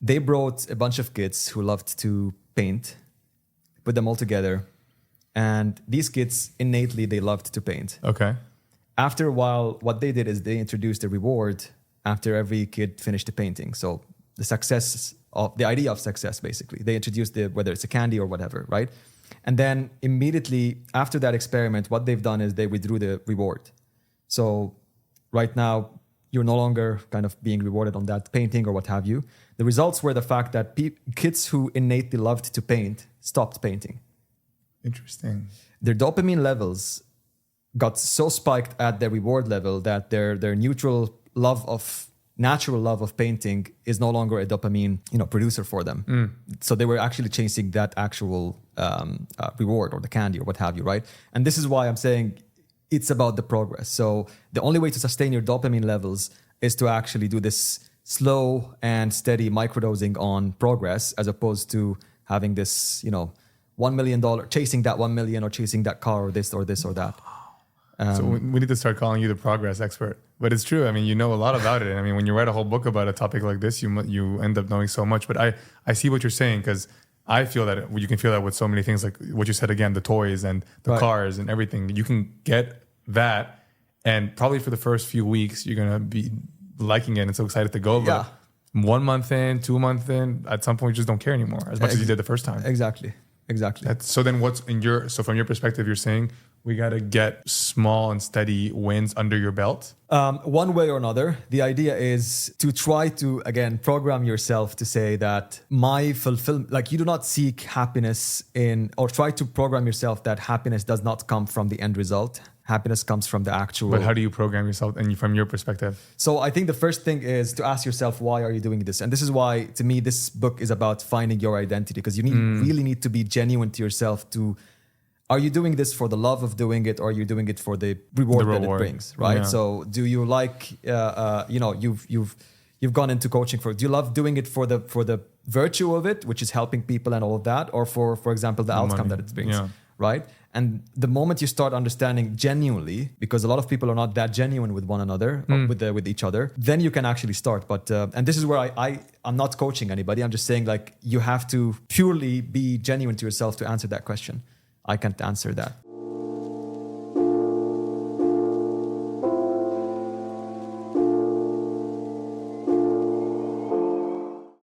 they brought a bunch of kids who loved to paint, put them all together, and these kids innately they loved to paint. Okay. After a while, what they did is they introduced a reward after every kid finished the painting. So the idea of success, basically, they introduced whether it's a candy or whatever, right? And then immediately after that experiment, what they've done is they withdrew the reward. So right now, you're no longer kind of being rewarded on that painting or what have you. The results were the fact that kids who innately loved to paint stopped painting. Interesting. Their dopamine levels got so spiked at their reward level that their natural love of painting is no longer a dopamine producer for them. So they were actually chasing that actual reward or the candy or what have you, right? And this is why I'm saying it's about the progress. So the only way to sustain your dopamine levels is to actually do this slow and steady microdosing on progress, as opposed to having this, $1 million, chasing that 1 million or chasing that car or this or this or that. So we need to start calling you the progress expert. But it's true. I mean, you know a lot about it. I mean, when you write a whole book about a topic like this, you end up knowing so much. But I see what you're saying, because I feel that you can feel that with so many things, like what you said again, the toys and the cars and everything. You can get that, and probably for the first few weeks, you're going to be liking it and so excited to go. But 1 month in, 2 months in, at some point, you just don't care anymore as much as you did the first time. Exactly. So then from your perspective, you're saying we got to get small and steady wins under your belt? One way or another. The idea is to try to, again, program yourself to say that my fulfillment, like you do not seek happiness or try to program yourself that happiness does not come from the end result. Happiness comes from the actual. But how do you program yourself and from your perspective? So I think the first thing is to ask yourself, why are you doing this? And this is why, to me, this book is about finding your identity, because you really need to be genuine to yourself. Are you doing this for the love of doing it, or are you doing it for the reward that it brings, right? Yeah. So do you like, you've gone into coaching do you love doing it for the virtue of it, which is helping people and all of that, or for example, the outcome that it brings, right? And the moment you start understanding genuinely, because a lot of people are not that genuine with one another, with each other, then you can actually start. But and this is where I'm not coaching anybody. I'm just saying, like, you have to purely be genuine to yourself to answer that question. I can't answer that.